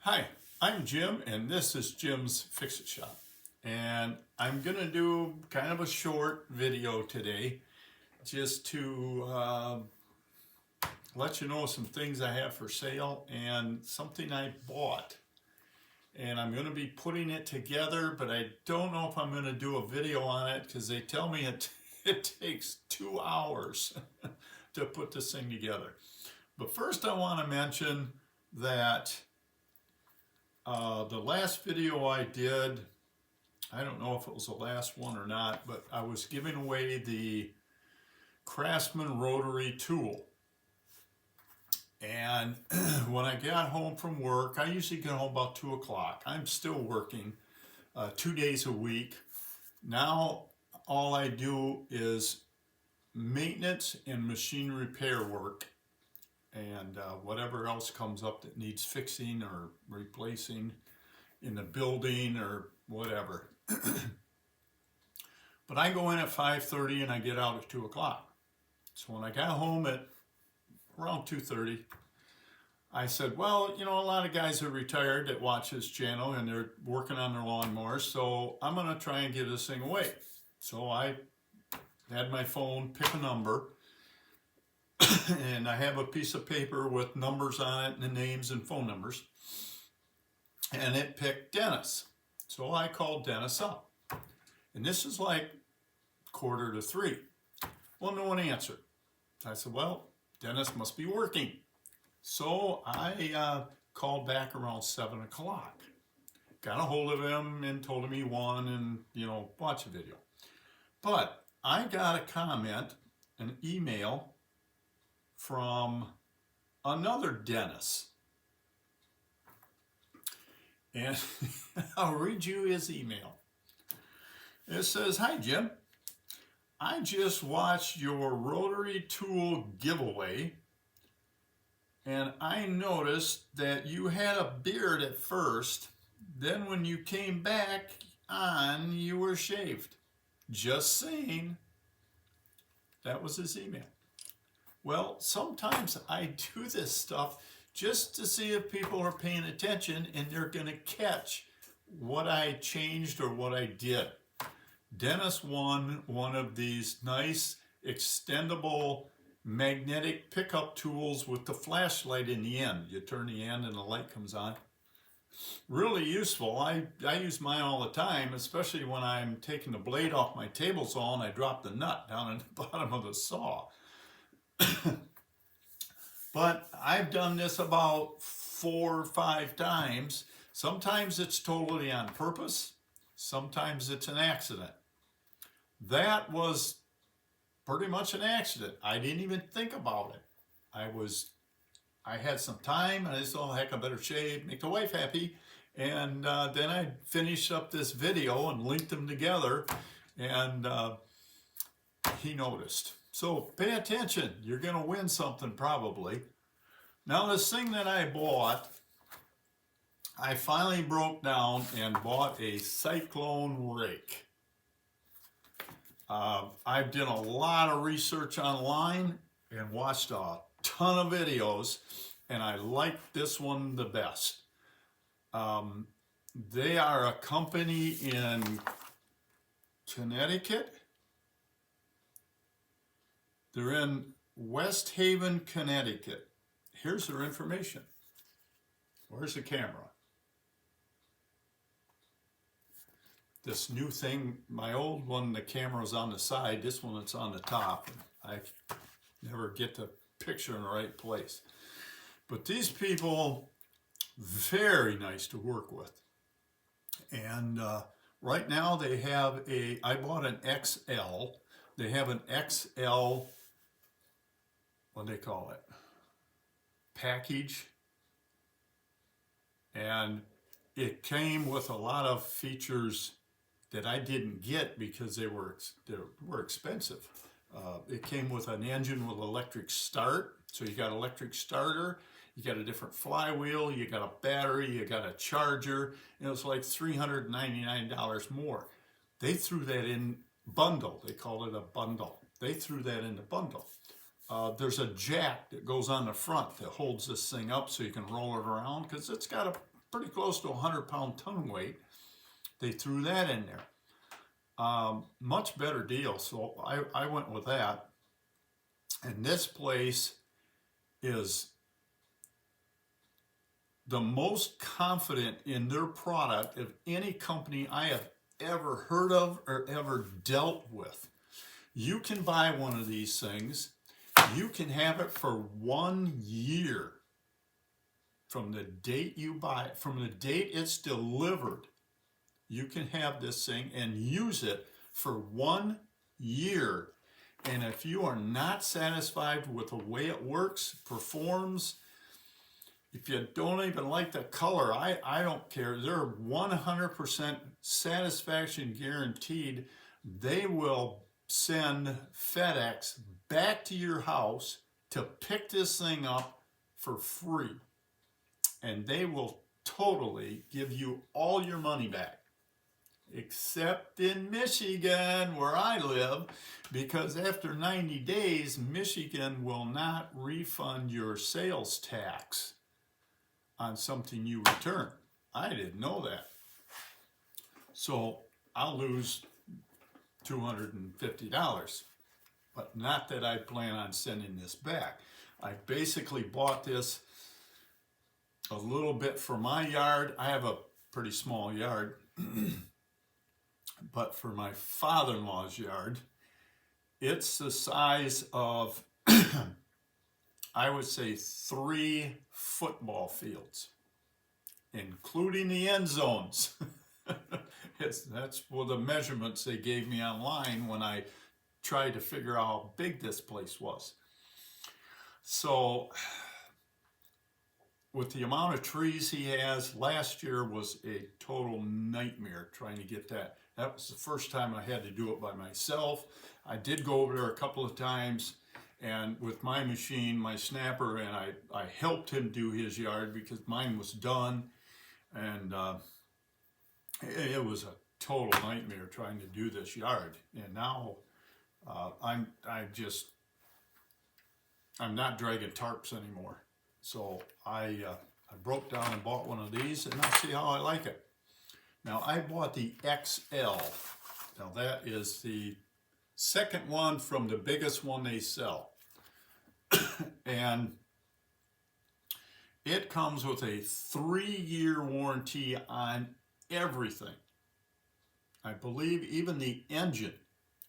Hi, I'm Jim and this is Jimsfixit Shop. And I'm going to do kind of a short video today just to let you know some things I have for sale and something I bought. And I'm going to be putting it together, but I don't know if I'm going to do a video on it because they tell me it takes 2 hours to put this thing together. But first I want to mention that the last video I did, I don't know if it was the last one or not, but I was giving away the Craftsman rotary tool. And when I got home from work, I usually get home about 2 o'clock. I'm still working 2 days a week. Now all I do is maintenance and machine repair work. And whatever else comes up that needs fixing or replacing in the building or whatever. But I go in at 5:30 and I get out at 2 o'clock. So when I got home at around 2:30, I said, well, you know, a lot of guys are retired that watch this channel and they're working on their lawnmowers, so I'm going to try and give this thing away. So I had my phone pick a number. And I have a piece of paper with numbers on it and the names and phone numbers. And it picked Dennis. So I called Dennis up. And this is like 2:45. Well, no one answered. I said, well, Dennis must be working. So I called back around 7 o'clock. Got a hold of him and told him he won and, you know, watch a video. But I got a comment, an email from another Dennis. And I'll read you his email. It says, hi Jim, I just watched your rotary tool giveaway and I noticed that you had a beard at first, then when you came back on, you were shaved. Just saying. That was his email. Well, sometimes I do this stuff just to see if people are paying attention and they're going to catch what I changed or what I did. Dennis won one of these nice extendable magnetic pickup tools with the flashlight in the end. You turn the end and the light comes on. Really useful. I use mine all the time, especially when I'm taking the blade off my table saw and I drop the nut down in the bottom of the saw. But I've done this about 4 or 5 times. Sometimes it's totally on purpose. Sometimes it's an accident. That was pretty much an accident. I didn't even think about it. I had some time and I said, oh heck, I better shave, make the wife happy. And then I finished up this video and linked them together and he noticed. So pay attention, you're going to win something probably. Now this thing that I bought, I finally broke down and bought a cyclone rake. I've done a lot of research online and watched a ton of videos and I like this one the best. They are a company in Connecticut. They're in West Haven, Connecticut. Here's their information. Where's the camera? This new thing, my old one, the camera's on the side. This one, it's on the top. I never get the picture in the right place. But these people, very nice to work with. And right now they have I bought an XL. They have an XL, what do they call it? Package. And it came with a lot of features that I didn't get because they were expensive. It came with an engine with electric start. So you got electric starter, you got a different flywheel, you got a battery, you got a charger, and it was like $399 more. They threw that in bundle. They called it a bundle. They threw that in the bundle. There's a jack that goes on the front that holds this thing up so you can roll it around because it's got a pretty close to a 100-pound ton weight. They threw that in there. Much better deal, so I went with that. And this place is the most confident in their product of any company I have ever heard of or ever dealt with. You can buy one of these things. You can have it for 1 year from the date you buy it, from the date it's delivered. You can have this thing and use it for 1 year. And if you are not satisfied with the way it works, performs, if you don't even like the color, I don't care. They're 100% satisfaction guaranteed. They will send FedEx back to your house to pick this thing up for free. And they will totally give you all your money back. Except in Michigan, where I live, because after 90 days, Michigan will not refund your sales tax on something you return. I didn't know that. So I'll lose $250, but not that I plan on sending this back. I basically bought this a little bit for my yard. I have a pretty small yard, but for my father-in-law's yard, it's the size of, I would say, 3 football fields, including the end zones. That's for the measurements they gave me online when I tried to figure out how big this place was. So with the amount of trees he has, last year was a total nightmare trying to get that. That was the first time I had to do it by myself. I did go over there a couple of times, and with my machine, my snapper, and I helped him do his yard because mine was done, and it was a total nightmare trying to do this yard. And now I'm not dragging tarps anymore. So I broke down and bought one of these, and I'll see how I like it. Now I bought the XL. Now that is the second one from the biggest one they sell. And it comes with a 3-year warranty on everything. I believe even the engine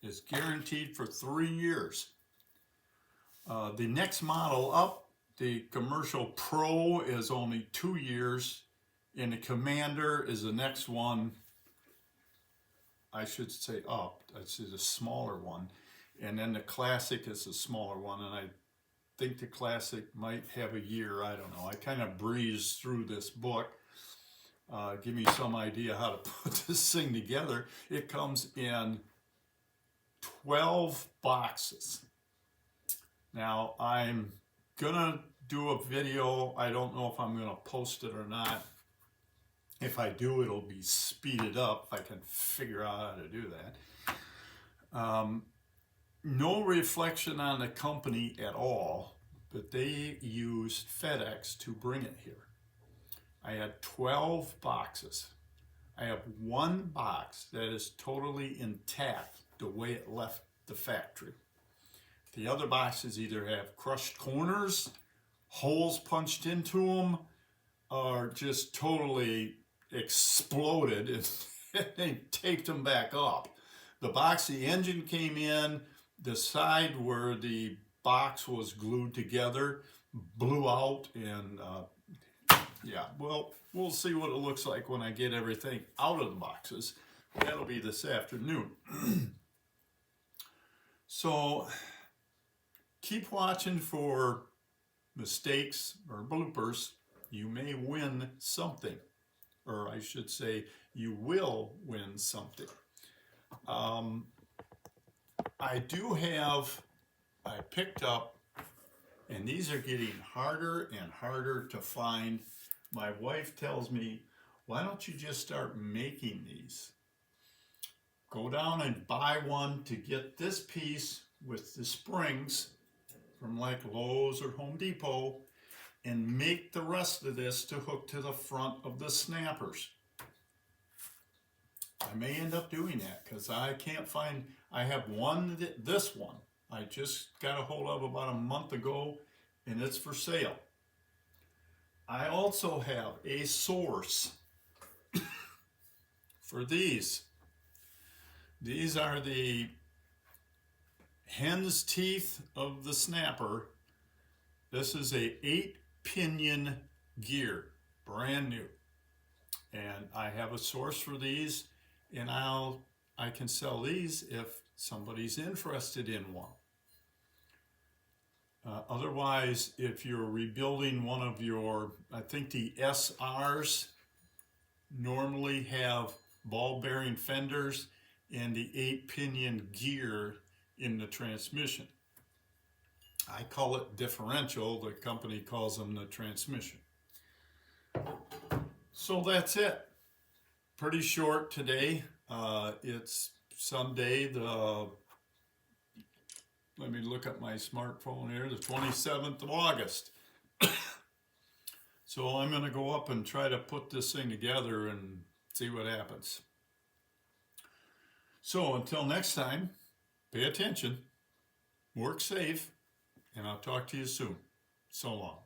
is guaranteed for 3 years. The next model up, the Commercial Pro, is only 2 years, and the Commander is the next one, I should say up, that's the smaller one, and then the Classic is the smaller one, and I think the Classic might have a year, I don't know. I kind of breezed through this book. Give me some idea how to put this thing together. It comes in 12 boxes. Now I'm gonna do a video. I don't know if I'm gonna post it or not. If I do, it'll be speeded up if I can figure out how to do that. No reflection on the company at all, but they used FedEx to bring it here. I had 12 boxes. I have one box that is totally intact the way it left the factory. The other boxes either have crushed corners, holes punched into them, or just totally exploded and they taped them back up. The box the engine came in, the side where the box was glued together blew out, and yeah, well, we'll see what it looks like when I get everything out of the boxes. That'll be this afternoon. So keep watching for mistakes or bloopers. You may win something, or I should say you will win something. I picked up, and these are getting harder and harder to find. My wife tells me, why don't you just start making these? Go down and buy one to get this piece with the springs from like Lowe's or Home Depot, and make the rest of this to hook to the front of the snappers. I may end up doing that because I can't find, I have one, this one, I just got a hold of about a month ago, and it's for sale. I also have a source for these. These are the hen's teeth of the snapper. This is a 8-pinion gear, brand new. And I have a source for these, and I can sell these if somebody's interested in one. Otherwise, if you're rebuilding one of your, I think the SRs normally have ball bearing fenders and the 8-pinion gear in the transmission. I call it differential, the company calls them the transmission. So that's it. Pretty short today. It's Sunday, let me look at my smartphone here, the 27th of August. So I'm going to go up and try to put this thing together and see what happens. So until next time, pay attention, work safe, and I'll talk to you soon. So long.